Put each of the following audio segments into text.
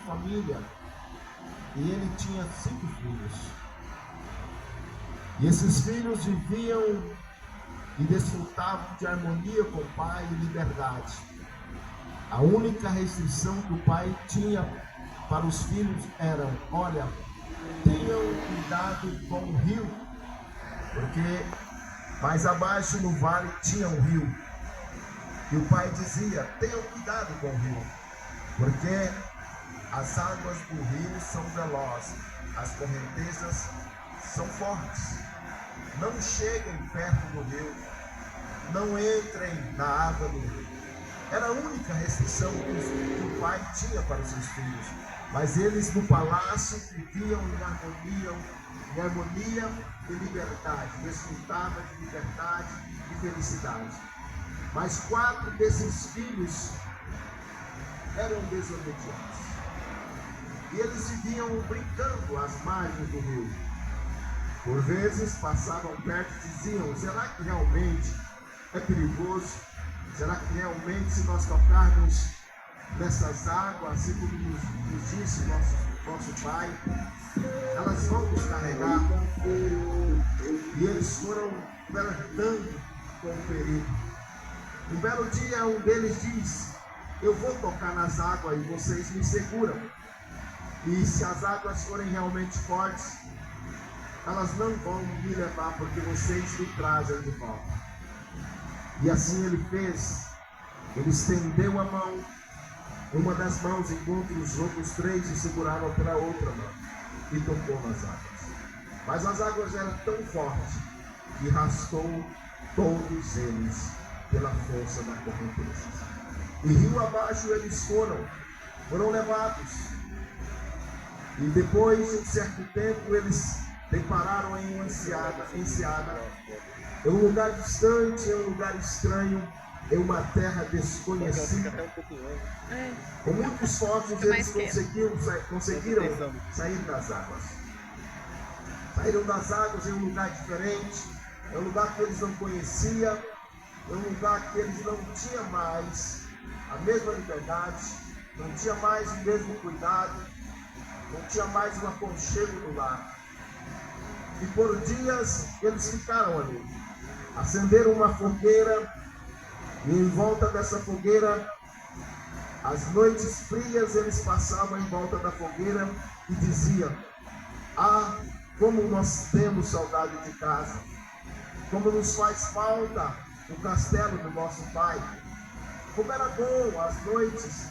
família e ele tinha 5 filhos. E esses filhos viviam e desfrutavam de harmonia com o pai e liberdade. A única restrição que o pai tinha para os filhos era: olha, tenham cuidado com o rio, porque mais abaixo no vale tinha um rio. E o pai dizia: tenham cuidado com o rio, porque as águas do rio são velozes, as correntezas são fortes. Não cheguem perto do rio, não entrem na água do rio. Era a única restrição que o pai tinha para os seus filhos. Mas eles no palácio viviam em harmonia e liberdade, desfrutavam de liberdade e felicidade. Mas 4 desses filhos eram desobedientes. E eles viviam brincando às margens do rio. Por vezes passavam perto e diziam: será que realmente é perigoso? Será que realmente, se nós tocarmos nessas águas, assim como nos disse nosso pai, elas vão nos carregar? E eles foram flertando com o perigo. Um belo dia, um deles diz: eu vou tocar nas águas e vocês me seguram. E se as águas forem realmente fortes, elas não vão me levar, porque vocês me trazem de volta. E assim ele fez. Ele estendeu a mão, uma das mãos enquanto os outros 3 se seguraram pela outra mão, e tocou nas águas. Mas as águas eram tão fortes que arrastou todos eles pela força da correnteza. E rio abaixo eles foram levados. E depois de um certo tempo eles depararam em uma enseada, em um lugar distante, em um lugar estranho, em uma terra desconhecida. Com muitos esforços eles conseguiram sair das águas. Saíram das águas em um lugar diferente, em um lugar que eles não conheciam, em um lugar que eles não tinham mais a mesma liberdade, não tinha mais o mesmo cuidado, não tinha mais um aconchego no lar. E por dias eles ficaram ali. Acenderam uma fogueira, e em volta dessa fogueira, as noites frias, eles passavam em volta da fogueira e diziam: ah, como nós temos saudade de casa, como nos faz falta o castelo do nosso pai, como era bom as noites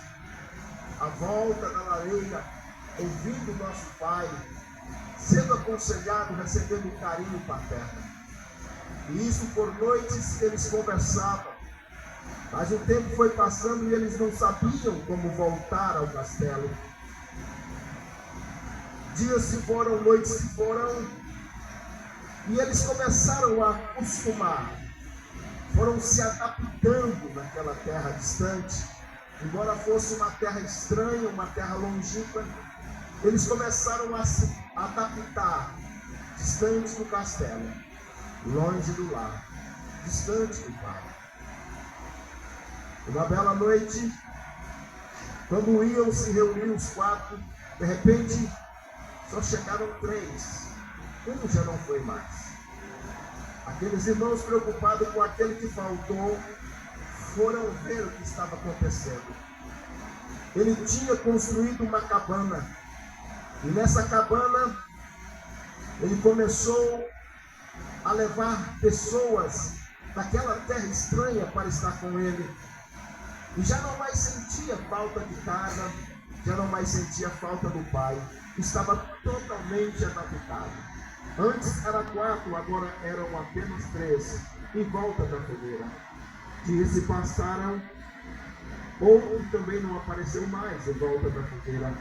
à volta da lareira, ouvindo o nosso pai, sendo aconselhado, recebendo carinho paterno. E isso por noites eles conversavam. Mas o tempo foi passando e eles não sabiam como voltar ao castelo. Dias se foram, noites se foram, e eles começaram a acostumar. Foram se adaptando naquela terra distante. Embora fosse uma terra estranha, uma terra longínqua, eles começaram a se adaptar, distante do castelo, longe do lar, distante do pai. Uma bela noite, quando iam se reunir os 4, de repente só chegaram 3. Um já não foi mais. Aqueles irmãos preocupados com aquele que faltou foram ver o que estava acontecendo. Ele tinha construído uma cabana, e nessa cabana ele começou a levar pessoas daquela terra estranha para estar com ele. E já não mais sentia falta de casa, já não mais sentia falta do pai. Estava totalmente adaptado. Antes era 4, agora eram apenas 3, em volta da fogueira. Dias se passaram, outro também não apareceu mais em volta da fogueira.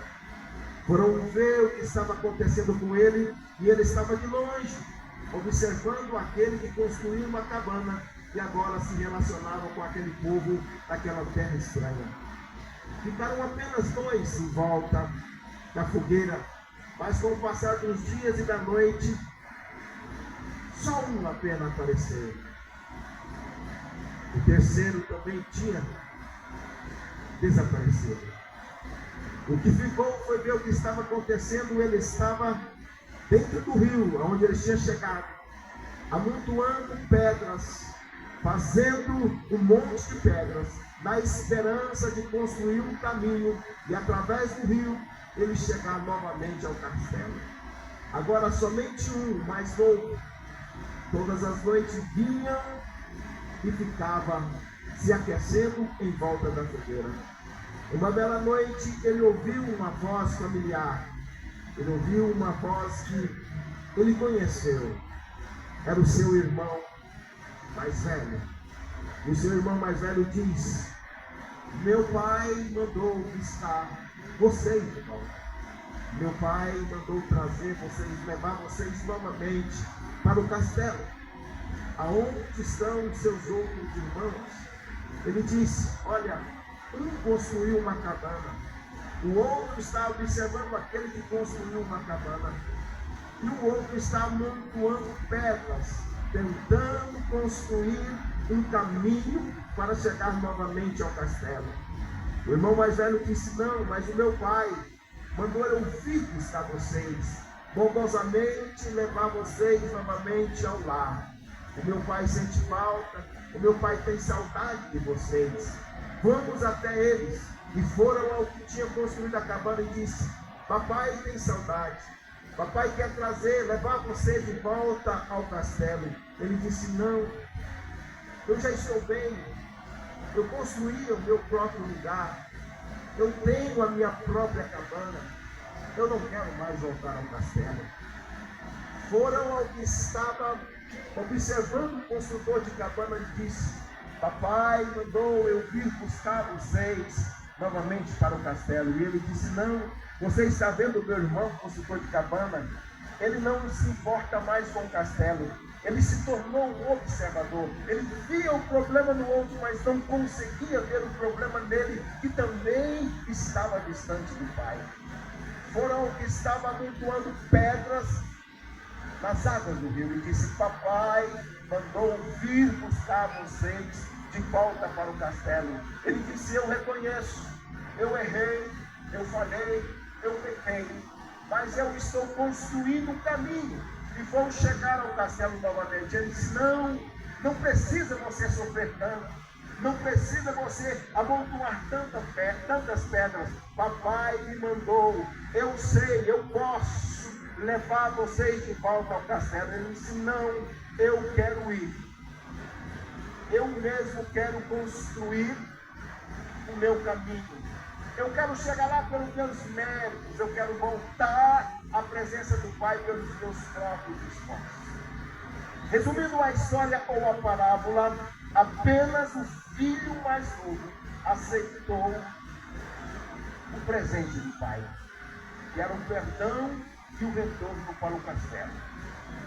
Foram ver o que estava acontecendo com ele, e ele estava de longe, observando aquele que construiu uma cabana e agora se relacionava com aquele povo daquela terra estranha. Ficaram apenas 2 em volta da fogueira, mas com o passar dos dias e da noite, só um apenas apareceu. O terceiro também tinha desaparecido. O que ficou foi ver o que estava acontecendo. Ele estava dentro do rio, onde ele tinha chegado, amontoando pedras, fazendo um monte de pedras, na esperança de construir um caminho e através do rio ele chegar novamente ao castelo. Agora somente um, mais novo, todas as noites vinha e ficava se aquecendo em volta da fogueira. Uma bela noite ele ouviu uma voz familiar. Ele ouviu uma voz que ele conheceu. Era o seu irmão mais velho. E o seu irmão mais velho diz: meu pai mandou buscar vocês de volta. Meu pai mandou trazer vocês, levar vocês novamente para o castelo. Aonde estão seus outros irmãos? Ele disse: olha, um construiu uma cabana, o outro está observando aquele que construiu uma cabana, e o outro está amontoando pedras, tentando construir um caminho para chegar novamente ao castelo. O irmão mais velho disse: não, mas o meu pai mandou eu vir buscar vocês, bondosamente levar vocês novamente ao lar. O meu pai sente falta, o meu pai tem saudade de vocês. Vamos até eles. E foram ao que tinha construído a cabana e disse: papai tem saudade, papai quer trazer, levar vocês de volta ao castelo. Ele disse: não, eu já estou bem, eu construí o meu próprio lugar, eu tenho a minha própria cabana, eu não quero mais voltar ao castelo. Foram ao que estava observando o construtor de cabana e disse: papai mandou eu vir buscar vocês novamente para o castelo. E ele disse: não, você está vendo o meu irmão, construtor de cabana? Ele não se importa mais com o castelo. Ele se tornou um observador. Ele via o problema no outro, mas não conseguia ver o problema nele, que também estava distante do pai. Foram ao que estava amontoando pedras nas águas do rio e disse: papai mandou vir buscar vocês de volta para o castelo. Ele disse: eu reconheço, eu errei, eu falhei, eu pequei, mas eu estou construindo um caminho e vou chegar ao castelo novamente. Ele disse: não, não precisa você sofrer tanto, não precisa você amontoar tantas pedras. Papai me mandou, eu sei, eu posso levar vocês de volta ao castelo. Ele disse: não, eu quero ir, eu mesmo quero construir o meu caminho, eu quero chegar lá pelos meus méritos, eu quero voltar à presença do Pai pelos meus próprios esforços. Resumindo a história ou a parábola, apenas o filho mais novo aceitou o presente do pai, que era o perdão e o retorno para o castelo.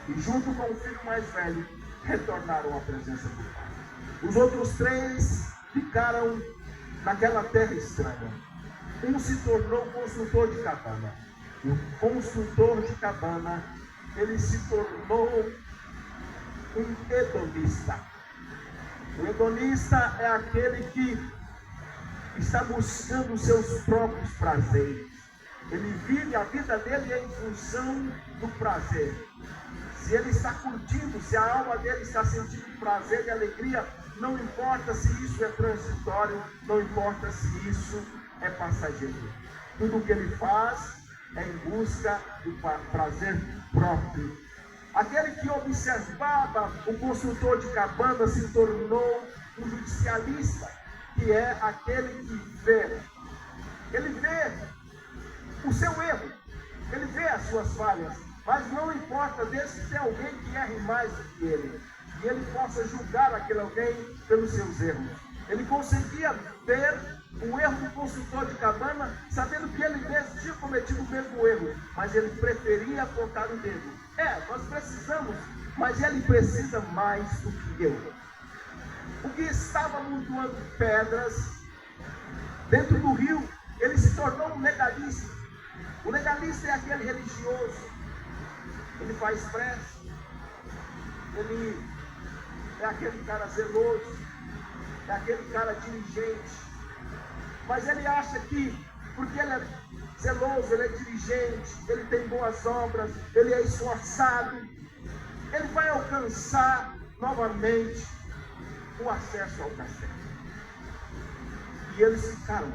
E junto com o filho mais velho, retornaram à presença do pai. Os outros três ficaram naquela terra estranha. Um se tornou construtor de cabana. E o construtor de cabana, ele se tornou um hedonista. O hedonista é aquele que está buscando os seus próprios prazeres. Ele vive a vida dele em função do prazer. Se ele está curtindo, se a alma dele está sentindo prazer e alegria, não importa se isso é transitório, não importa se isso é passageiro. Tudo o que ele faz é em busca do prazer próprio. Aquele que observava o construtor de cabana se tornou um judicialista, que é aquele que vê. Ele vê o seu erro, ele vê as suas falhas, mas não importa desde que tem alguém que erre mais do que ele, e ele possa julgar aquele alguém pelos seus erros. Ele conseguia ver o erro do construtor de cabana, sabendo que ele mesmo tinha cometido o mesmo erro, mas ele preferia apontar o dedo. Nós precisamos, mas ele precisa mais do que eu. O que estava amontoando pedras dentro do rio, ele se tornou um legalista. O legalista é aquele religioso. Ele faz prece, ele é aquele cara zeloso, é aquele cara diligente, mas ele acha que, porque ele é zeloso, ele é diligente, ele tem boas obras, ele é esforçado, ele vai alcançar novamente o acesso ao castelo. E eles ficaram.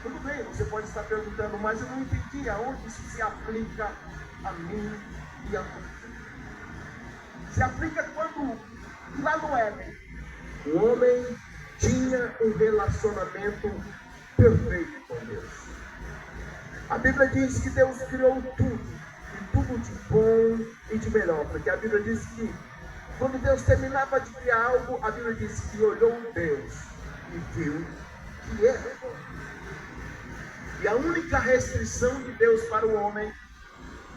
Tudo bem, você pode estar perguntando, mas eu não entendi aonde isso se aplica a mim e a você. Se aplica quando, lá no Éden, o homem tinha um relacionamento perfeito com Deus. A Bíblia diz que Deus criou tudo, e tudo de bom e de melhor, porque a Bíblia diz que quando Deus terminava de criar algo, a Bíblia diz que olhou Deus e viu que era bom. E a única restrição de Deus para o homem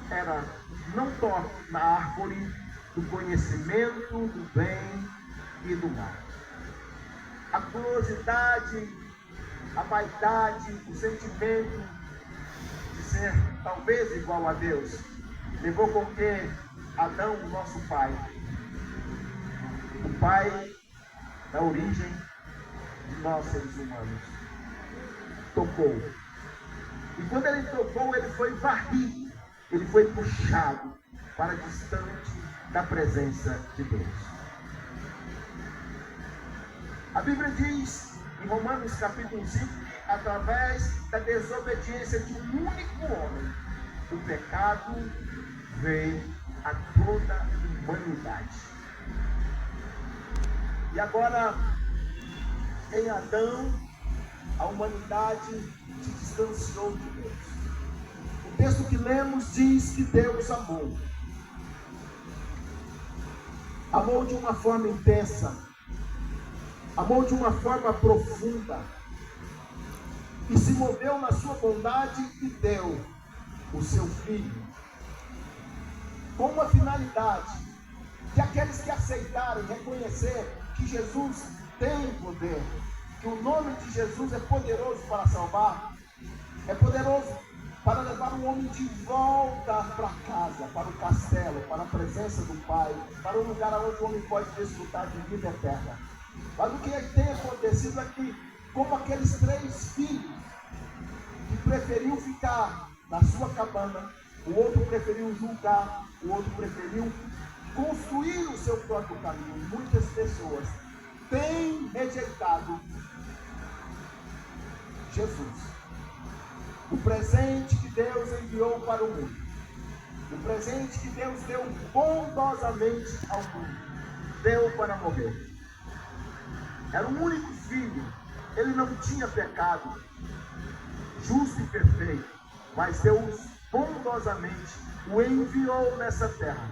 era: não toque na árvore do conhecimento do bem e do mal. A curiosidade, a vaidade, o sentimento de ser talvez igual a Deus, levou com que Adão, nosso pai, o pai da origem de nós seres humanos, tocou. E quando ele tocou, ele foi varrido, ele foi puxado para distante da presença de Deus. A Bíblia diz em Romanos capítulo 5 que através da desobediência de um único homem, o pecado veio a toda a humanidade. E agora, em Adão, a humanidade se distanciou de Deus. O texto que lemos diz que Deus amou. Amou de uma forma intensa. Amou de uma forma profunda. E se moveu na sua bondade e deu o seu Filho. Com uma finalidade: que aqueles que aceitarem, reconhecer que Jesus tem poder, que o nome de Jesus é poderoso para salvar, é poderoso para levar o homem de volta para casa, para o castelo, para a presença do Pai, para um lugar onde o homem pode desfrutar de vida eterna. Mas o que tem acontecido é que, como aqueles 3 filhos que preferiu ficar na sua cabana, o outro preferiu julgar, o outro preferiu construir o seu próprio caminho. Muitas pessoas têm rejeitado Jesus, o presente que Deus enviou para o mundo, o presente que Deus deu bondosamente ao mundo, deu para morrer. Era o único filho, ele não tinha pecado, justo e perfeito, mas Deus bondosamente o enviou nessa terra,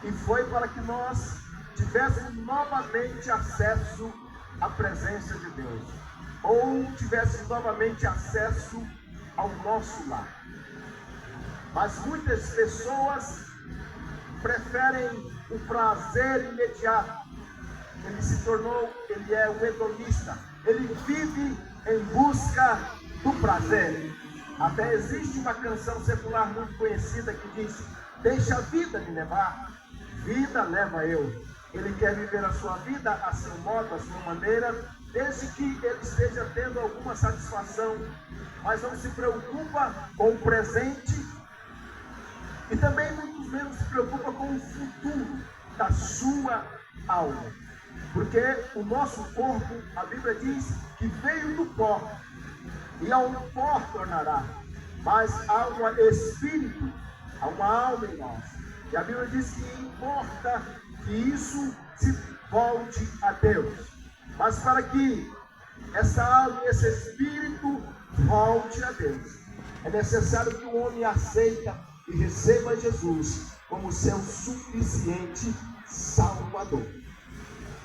e foi para que nós tivéssemos novamente acesso à presença de Deus, ou tivéssemos novamente acesso ao nosso lar. Mas muitas pessoas preferem o prazer imediato. Ele é um hedonista, ele vive em busca do prazer. Até existe uma canção secular muito conhecida que diz: deixa a vida me levar, vida leva eu. Ele quer viver a sua vida a seu modo, a sua maneira, desde que ele esteja tendo alguma satisfação, mas não se preocupa com o presente e também muito menos se preocupa com o futuro da sua alma. Porque o nosso corpo, a Bíblia diz que veio do pó e ao pó tornará, mas há um espírito, há uma alma em nós. E a Bíblia diz que importa que isso se volte a Deus. Mas para que essa alma e esse espírito volte a Deus, é necessário que o homem aceita e receba Jesus como seu suficiente Salvador.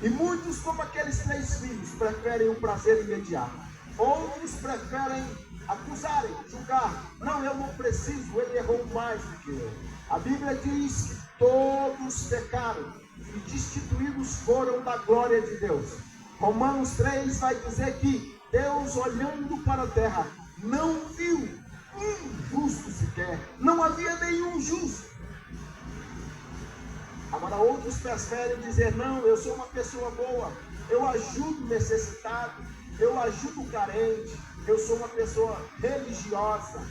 E muitos, como aqueles 3 filhos, preferem o prazer imediato. Outros preferem acusarem, julgar. Não, eu não preciso, ele errou mais do que eu. A Bíblia diz que todos pecaram e destituídos foram da glória de Deus. Romanos 3 vai dizer que Deus, olhando para a terra, não viu um justo sequer. Não havia nenhum justo. Agora outros preferem dizer: não, eu sou uma pessoa boa, eu ajudo o necessitado, eu ajudo o carente, eu sou uma pessoa religiosa,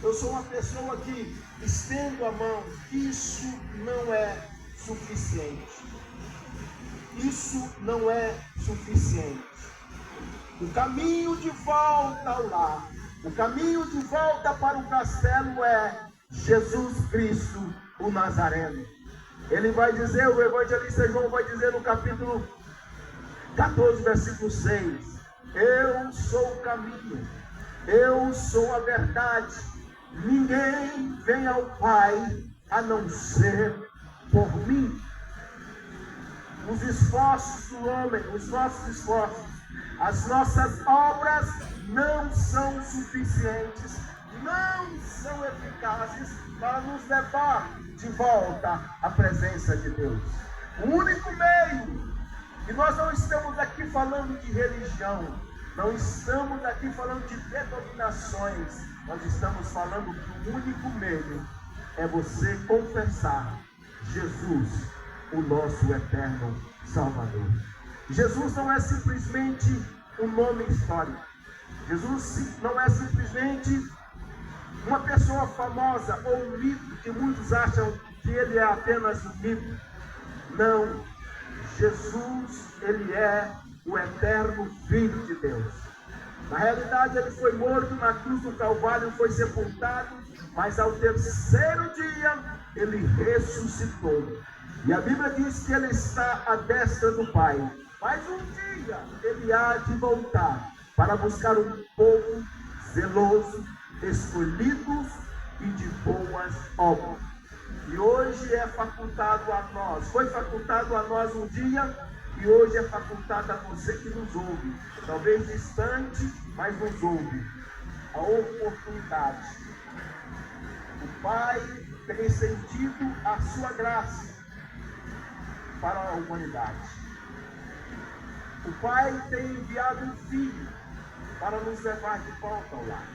eu sou uma pessoa que estendo a mão. Isso não é suficiente. Isso não é suficiente. O caminho de volta ao lar, o caminho de volta para o castelo é Jesus Cristo, o Nazareno. Ele vai dizer, o evangelista João vai dizer no capítulo 14, versículo 6, eu sou o caminho, eu sou a verdade, ninguém vem ao Pai a não ser por mim. Os esforços do homem, os nossos esforços, as nossas obras não são suficientes, não são eficazes para nos levar de volta à presença de Deus. O único meio, e nós não estamos aqui falando de religião, não estamos aqui falando de denominações, nós estamos falando que o único meio é você confessar Jesus, o nosso eterno Salvador. Jesus não é simplesmente um nome histórico. Jesus não é simplesmente uma pessoa famosa ou um mito que muitos acham que ele é apenas um mito. Não. Jesus, ele é o eterno Filho de Deus. Na realidade, ele foi morto na cruz do Calvário, foi sepultado, mas ao terceiro dia, ele ressuscitou. E a Bíblia diz que ele está à destra do Pai. Mas um dia, ele há de voltar para buscar um povo zeloso, escolhidos e de boas obras. E hoje é facultado a nós, foi facultado a nós um dia, e hoje é facultado a você que nos ouve, talvez distante, mas nos ouve, a oportunidade. O Pai tem estendido a sua graça para a humanidade. O Pai tem enviado um Filho para nos levar de volta ao lar.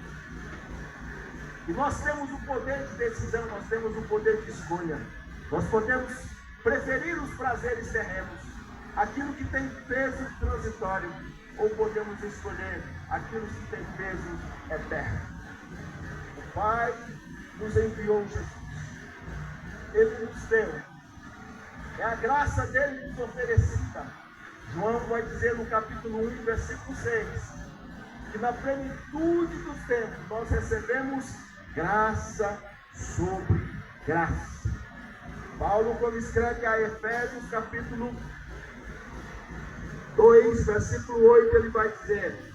E nós temos o poder de decisão, nós temos o poder de escolha. Nós podemos preferir os prazeres terrenos, aquilo que tem peso transitório, ou podemos escolher aquilo que tem peso eterno. O Pai nos enviou Jesus. Ele nos deu. É a graça dele nos oferecida. João vai dizer no capítulo 1, versículo 6, que na plenitude dos tempos nós recebemos graça sobre graça. Paulo, quando escreve a Efésios, capítulo 2, versículo 8, ele vai dizer: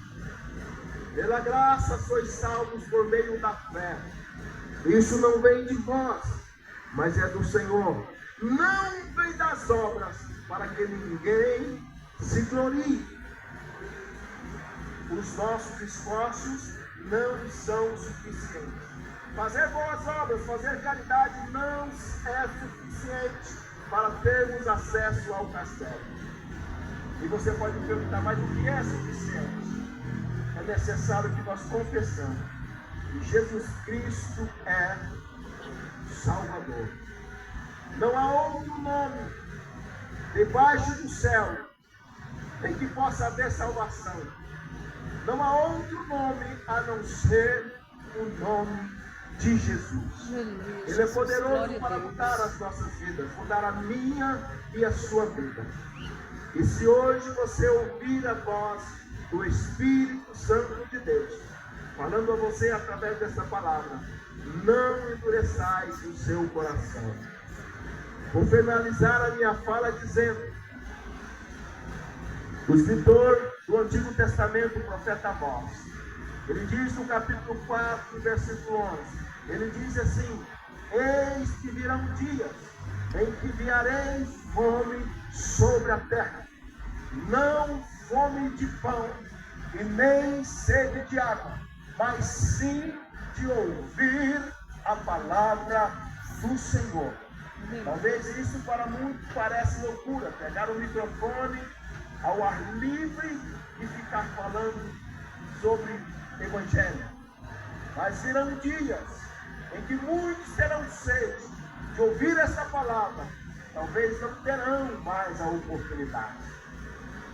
pela graça sois salvos por meio da fé. Isso não vem de vós, mas é do Senhor. Não vem das obras, para que ninguém se glorie. Os nossos esforços não são suficientes. Fazer boas obras, fazer caridade não é suficiente para termos acesso ao castelo. E você pode perguntar, mas o que é suficiente? É necessário que nós confessamos que Jesus Cristo é Salvador. Não há outro nome debaixo do céu em que possa haver salvação. Não há outro nome a não ser o nome de Jesus. Ele é poderoso para mudar as nossas vidas, mudar a minha e a sua vida. E se hoje você ouvir a voz do Espírito Santo de Deus, falando a você através dessa palavra, não endureçais o seu coração. Vou finalizar a minha fala dizendo: o escritor do Antigo Testamento, o profeta Amós, ele diz no capítulo 4, versículo 11, ele diz assim: eis que virão dias em que enviarei fome sobre a terra, não fome de pão e nem sede de água, mas sim de ouvir a palavra do Senhor. Talvez isso para muitos pareça loucura, pegar o microfone ao ar livre e ficar falando sobre evangelho. Mas virão dias em que muitos terão sede de ouvir essa palavra, talvez não terão mais a oportunidade.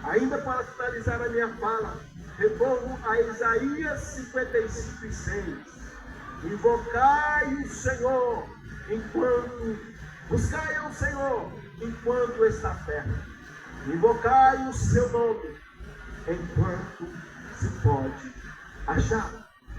Ainda para finalizar a minha fala, recorro a Isaías 55:6. Invocai o Senhor buscai ao Senhor enquanto está perto. Invocai o seu nome enquanto se pode achar.